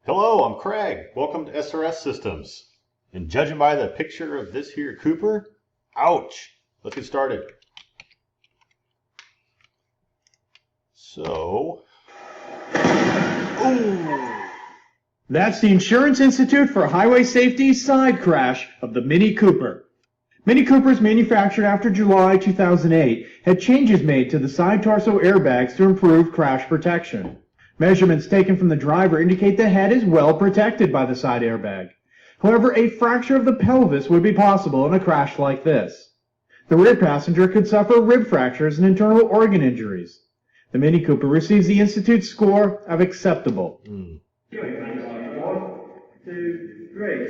Hello, I'm Craig. Welcome to SRS Systems. And judging by the picture of this here Cooper, ouch. Let's get started. So, That's the Insurance Institute for Highway Safety side crash of the Mini Cooper. Mini Coopers manufactured after July 2008 had changes made to the side torso airbags to improve crash protection. Measurements taken from the driver indicate the head is well protected by the side airbag. However, a fracture of the pelvis would be possible in a crash like this. The rear passenger could suffer rib fractures and internal organ injuries. The Mini Cooper receives the Institute's score of acceptable. 1, 2, 3.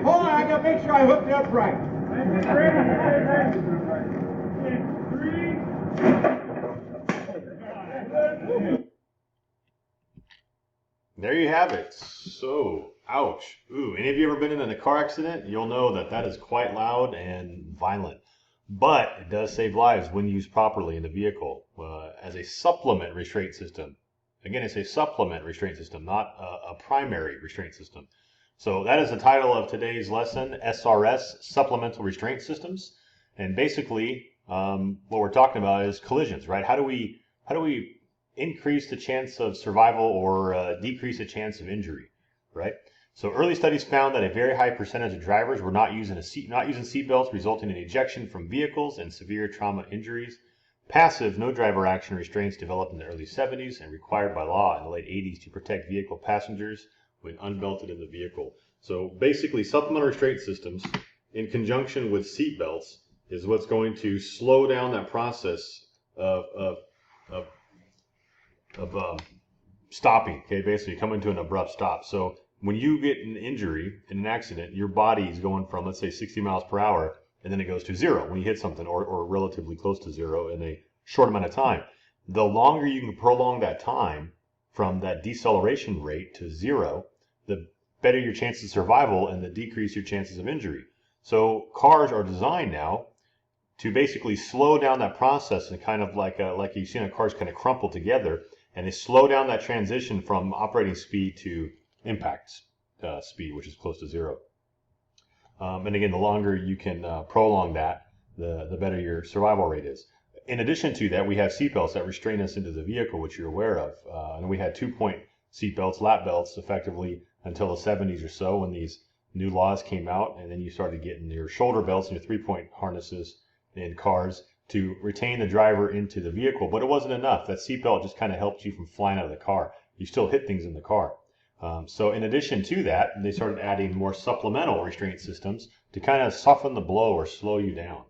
Hold on, I gotta make sure I hooked it up right. there you have it. So, ouch. Ooh, any of you ever been in a car accident? You'll know that that is quite loud and violent. But it does save lives when used properly in the vehicle as a supplement restraint system. Again, it's a supplement restraint system, not a primary restraint system. So that is the title of today's lesson, SRS Supplemental Restraint Systems. And basically, what we're talking about is collisions, right? How do we increase the chance of survival or decrease the chance of injury, right? So early studies found that a very high percentage of drivers were not using seat belts, resulting in ejection from vehicles and severe trauma injuries. Passive no driver action restraints developed in the early 70s and required by law in the late 80s to protect vehicle passengers when unbelted in the vehicle. So basically, supplemental restraint systems in conjunction with seat belts is what's going to slow down that process of stopping. Okay, basically coming to an abrupt stop. So when you get an injury in an accident, your body is going from, let's say, 60 miles per hour, and then it goes to zero when you hit something, or relatively close to zero in a short amount of time. The longer you can prolong that time from that deceleration rate to zero, the better your chances of survival and the decrease your chances of injury. So cars are designed now to basically slow down that process, and kind of like you've seen a cars kind of crumple together, and they slow down that transition from operating speed to impact speed, which is close to zero. And again, the longer you can prolong that, the better your survival rate is. In addition to that, we have seatbelts that restrain us into the vehicle, which you're aware of. And we had 2-point seatbelts, lap belts, effectively until the 70s or so, when these new laws came out. And then you started getting your shoulder belts and your 3-point harnesses in cars to retain the driver into the vehicle. But it wasn't enough. That seatbelt just kind of helped you from flying out of the car. You still hit things in the car. So in addition to that, they started adding more supplemental restraint systems to kind of soften the blow or slow you down.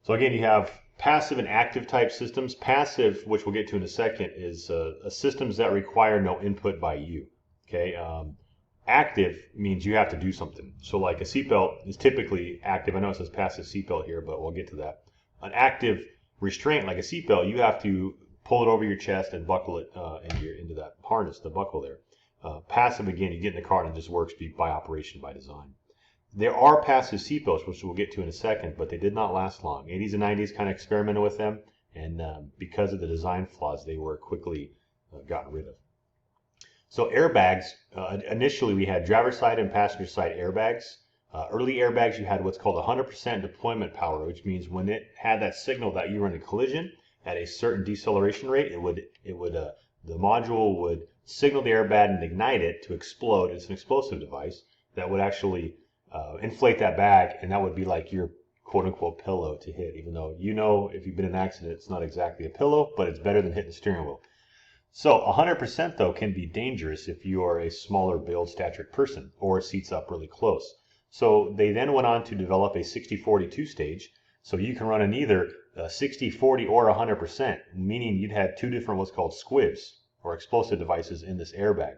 So again, you have passive and active type systems. Passive, which we'll get to in a second, is systems that require no input by you. Okay. Active means you have to do something. So like a seatbelt is typically active. I know it says passive seatbelt here, but we'll get to that. An active restraint, like a seatbelt, you have to pull it over your chest and buckle it into that harness, the buckle there. Passive, again, you get in the car and it just works by operation, by design. There are passive seatbelts, which we'll get to in a second, but they did not last long. 80s and 90s kind of experimented with them, and because of the design flaws, they were quickly gotten rid of. So airbags, initially we had driver side and passenger side airbags. Early airbags, you had what's called 100% deployment power, which means when it had that signal that you were in a collision at a certain deceleration rate, the module would signal the airbag and ignite it to explode. It's an explosive device that would actually inflate that bag, and that would be like your quote-unquote pillow to hit, even though you know if you've been in an accident, it's not exactly a pillow, but it's better than hitting the steering wheel. So 100% though can be dangerous if you are a smaller build stature person or seats up really close. So they then went on to develop a 60-40 two-stage, so you can run in either 60-40 or 100%, meaning you'd have two different what's called squibs or explosive devices in this airbag.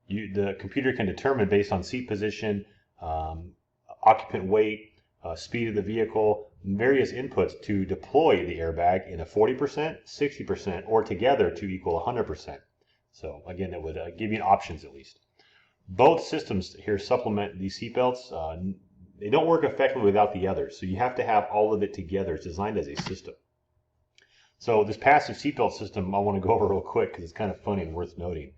The computer can determine based on seat position, occupant weight, speed of the vehicle, various inputs to deploy the airbag in a 40%, 60%, or together to equal 100%. So again, it would give you options at least. Both systems here supplement these seatbelts. They don't work effectively without the other, so you have to have all of it together. It's designed as a system. So this passive seatbelt system I want to go over real quick because it's kind of funny and worth noting.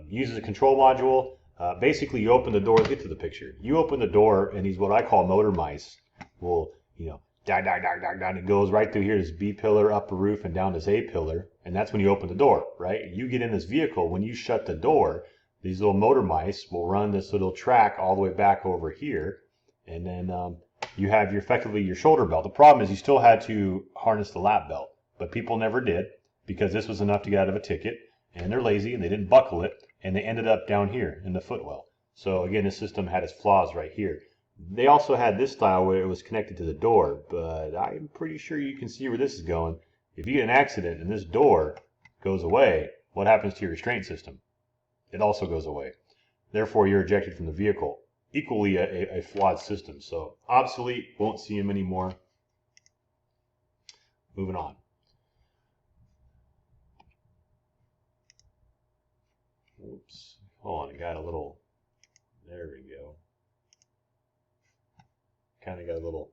Uses a control module. Basically, you open the door. Let's get to the picture. You open the door, and these what I call motor mice will, it goes right through here, this B pillar, up the roof, and down this A pillar, and that's when you open the door, right? You get in this vehicle. When you shut the door, these little motor mice will run this little track all the way back over here, and then you have effectively your shoulder belt. The problem is you still had to harness the lap belt, but people never did because this was enough to get out of a ticket, and they're lazy and they didn't buckle it, and they ended up down here in the footwell. So again, this system had its flaws right here. They also had this style where it was connected to the door, but I'm pretty sure you can see where this is going. If you get an accident and this door goes away, what happens to your restraint system? It also goes away. Therefore, you're ejected from the vehicle. Equally a flawed system. So obsolete, won't see them anymore. Moving on. Oops. Hold on, I got a little, there we go. Kind of got a little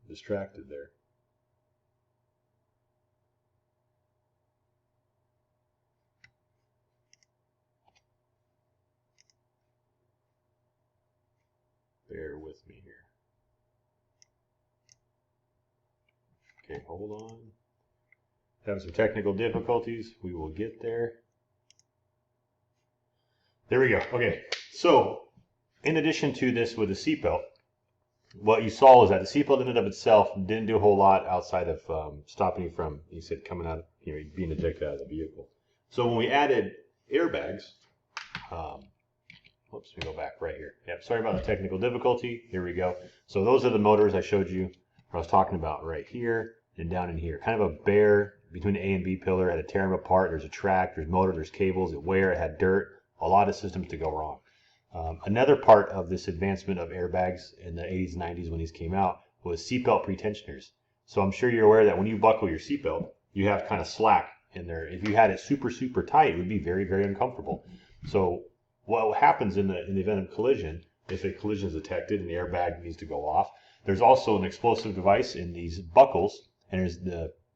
distracted there. Bear with me here. Okay, hold on. Having some technical difficulties. We will get there. There we go. Okay, so in addition to this with the seatbelt, what you saw is that the seatbelt in and of itself didn't do a whole lot outside of stopping you from, you said, coming out of, being ejected out of the vehicle. So when we added airbags, whoops, we go back right here. Yep, sorry about the technical difficulty. Here we go. So those are the motors I showed you, I was talking about right here and down in here. Kind of a bear between the A and B pillar. Had to tear them apart. There's a track, there's motor, there's cables, it wear, it had dirt. A lot of systems to go wrong. Another part of this advancement of airbags in the 80s and 90s when these came out was seatbelt pretensioners. So I'm sure you're aware that when you buckle your seatbelt, you have kind of slack in there. If you had it super, super tight, it would be very, very uncomfortable. So what happens in the event of collision, if a collision is detected and the airbag needs to go off, there's also an explosive device in these buckles, and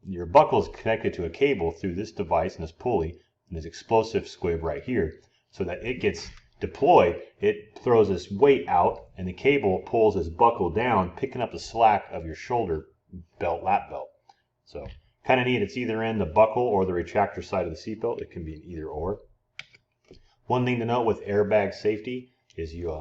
your buckle is connected to a cable through this device and this pulley and this explosive squib right here. So that it gets deployed, it throws this weight out, and the cable pulls this buckle down, picking up the slack of your shoulder belt, lap belt. So kind of neat. It's either in the buckle or the retractor side of the seatbelt. It can be an either or. One thing to note with airbag safety is you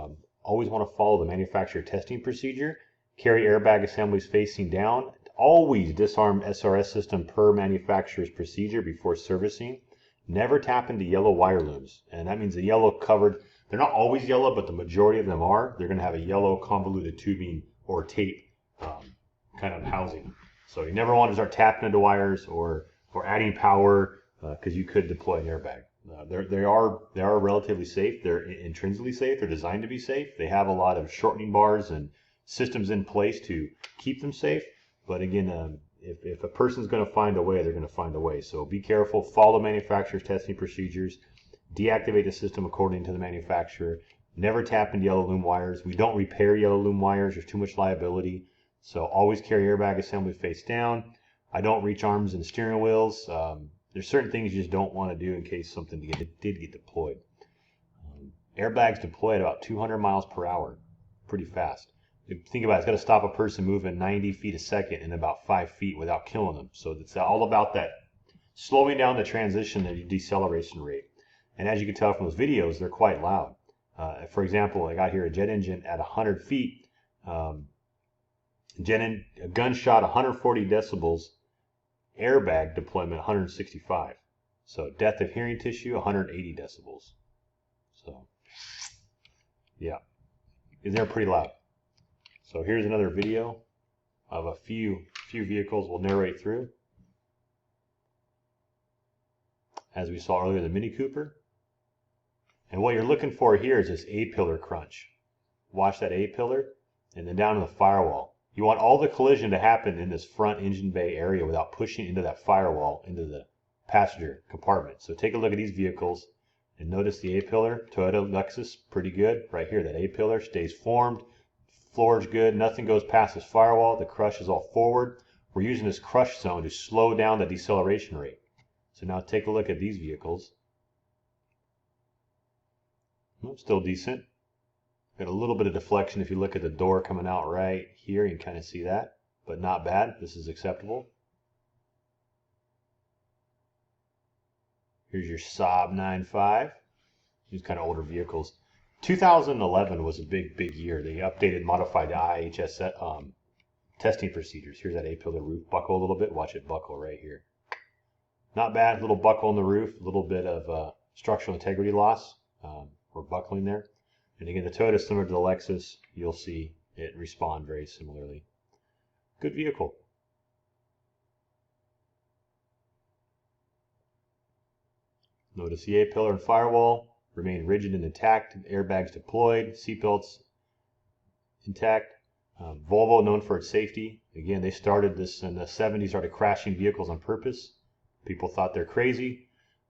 always want to follow the manufacturer testing procedure. Carry airbag assemblies facing down. Always disarm SRS system per manufacturer's procedure before servicing. Never tap into yellow wire looms, and that means the yellow covered, they're not always yellow, but the majority of them are. They're going to have a yellow convoluted tubing or tape kind of housing. So you never want to start tapping into wires or adding power because you could deploy an airbag. They are relatively safe. They're intrinsically safe. They're designed to be safe. They have a lot of shortening bars and systems in place to keep them safe. But again, if a person's going to find a way, they're going to find a way. So be careful, follow manufacturer's testing procedures, deactivate the system according to the manufacturer, never tap into yellow loom wires. We don't repair yellow loom wires, there's too much liability. So always carry airbag assembly face down. I don't reach arms and steering wheels. There's certain things you just don't want to do in case something did get deployed. Airbags deploy at about 200 miles per hour, pretty fast. Think about it, it's got to stop a person moving 90 feet a second in about 5 feet without killing them. So it's all about that slowing down the transition and deceleration rate. And as you can tell from those videos, they're quite loud. For example, I got here a jet engine at 100 feet, a gunshot 140 decibels, airbag deployment 165. So depth of hearing tissue 180 decibels. So yeah, they're pretty loud. So here's another video of a few vehicles we'll narrate through. As we saw earlier, the Mini Cooper. And what you're looking for here is this A-pillar crunch. Watch that A-pillar, and then down to the firewall. You want all the collision to happen in this front engine bay area without pushing into that firewall, into the passenger compartment. So take a look at these vehicles. And notice the A-pillar, Toyota, Lexus, pretty good. Right here, that A-pillar stays formed. Floor's good, nothing goes past this firewall. The crush is all forward. We're using this crush zone to slow down the deceleration rate. So now take a look at these vehicles. Still decent. Got a little bit of deflection if you look at the door coming out right here. You can kind of see that, but not bad. This is acceptable. Here's your Saab 9.5. These kind of older vehicles. 2011 was a big year. They updated, modified the IHS testing procedures. Here's that A-pillar roof buckle a little bit. Watch it buckle right here. Not bad. Little buckle on the roof. A little bit of structural integrity loss or buckling there. And again, the Toyota is similar to the Lexus. You'll see it respond very similarly. Good vehicle. Notice the A-pillar and firewall remain rigid and intact. Airbags deployed. Seatbelts intact. Volvo, known for its safety. Again, they started this in the 70s, started crashing vehicles on purpose. People thought they're crazy,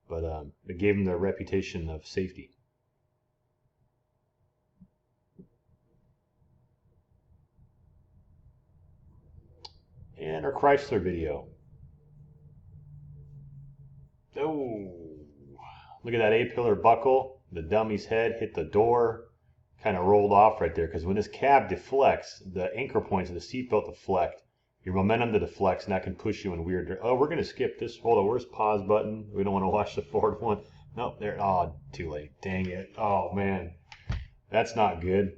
but it gave them their reputation of safety. And our Chrysler video. Oh, look at that A-pillar buckle. The dummy's head hit the door, kind of rolled off right there, because when this cab deflects, the anchor points of the seatbelt deflect. Your momentum deflects, and that can push you in weird. Oh, we're going to skip this. Hold on, where's pause button? We don't want to watch the forward one. Nope, there. Oh, too late. Dang it. Oh, man. That's not good.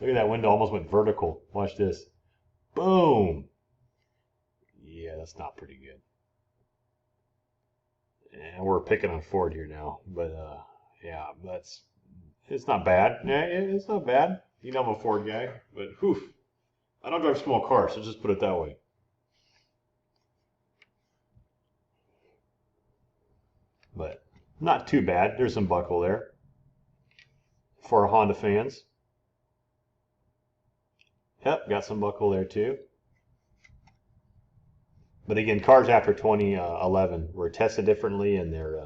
Look at that window, almost went vertical. Watch this. Boom. Yeah, that's not pretty good. And we're picking on Ford here now, but yeah, it's not bad. Yeah, it's not bad. You know I'm a Ford guy, but whew, I don't drive small cars, so just put it that way. But not too bad. There's some buckle there for our Honda fans. Yep, got some buckle there too. But again, cars after 2011 were tested differently, and there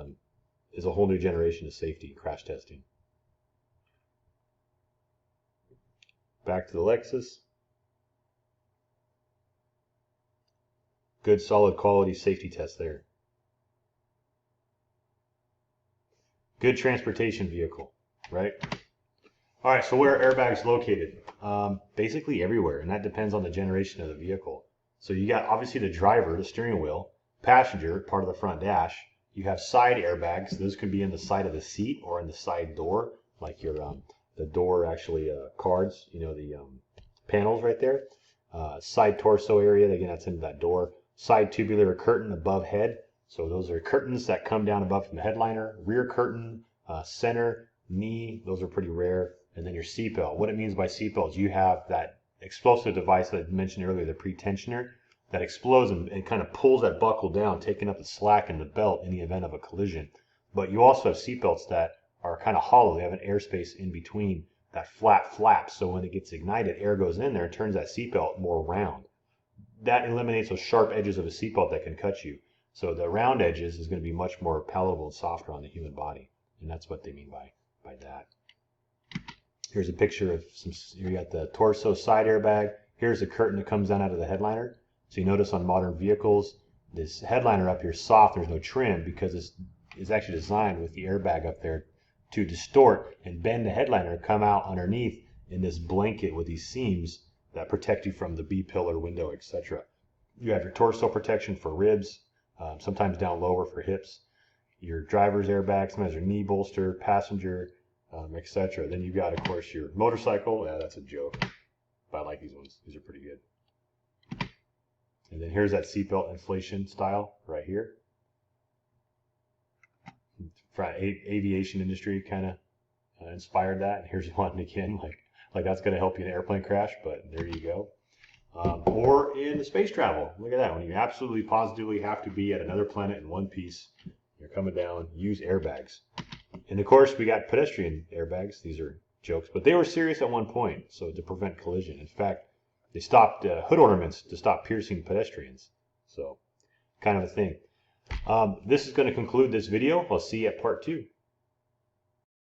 is a whole new generation of safety crash testing. Back to the Lexus. Good, solid quality safety test there. Good transportation vehicle, right? All right, so where are airbags located? Basically everywhere, and that depends on the generation of the vehicle. So you got obviously the driver, the steering wheel, passenger, part of the front dash. You have side airbags. Those could be in the side of the seat or in the side door, like your the door actually cards, you know, the panels right there. Side torso area, again, that's into that door. Side tubular curtain above head. So those are curtains that come down above from the headliner. Rear curtain, center, knee, those are pretty rare. And then your seatbelt. What it means by seatbelt is you have that explosive device that I mentioned earlier, the pretensioner, that explodes and kind of pulls that buckle down, taking up the slack in the belt in the event of a collision. But you also have seatbelts that are kind of hollow. They have an airspace in between that flat flap. So when it gets ignited, air goes in there and turns that seatbelt more round. That eliminates those sharp edges of a seatbelt that can cut you. So the round edges is going to be much more palatable and softer on the human body. And that's what they mean by that. Here's a picture of some, you got the torso side airbag. Here's the curtain that comes down out of the headliner. So you notice on modern vehicles, this headliner up here is soft, there's no trim, because it's actually designed with the airbag up there to distort and bend the headliner, come out underneath in this blanket with these seams that protect you from the B-pillar window, etc. You have your torso protection for ribs, sometimes down lower for hips. Your driver's airbag, sometimes your knee bolster, passenger, etc. Then you've got, of course, your motorcycle. Yeah, that's a joke, but I like these ones. These are pretty good. And then here's that seatbelt inflation style right here. Aviation industry kind of inspired that. And here's one again, like that's going to help you in an airplane crash, but there you go. Or in space travel. Look at that. When you absolutely positively have to be at another planet in one piece, you're coming down, use airbags. And of course, we got pedestrian airbags. These are jokes, but they were serious at one point, so to prevent collision. In fact, they stopped hood ornaments to stop piercing pedestrians. So, kind of a thing. This is going to conclude this video. I'll see you at part 2.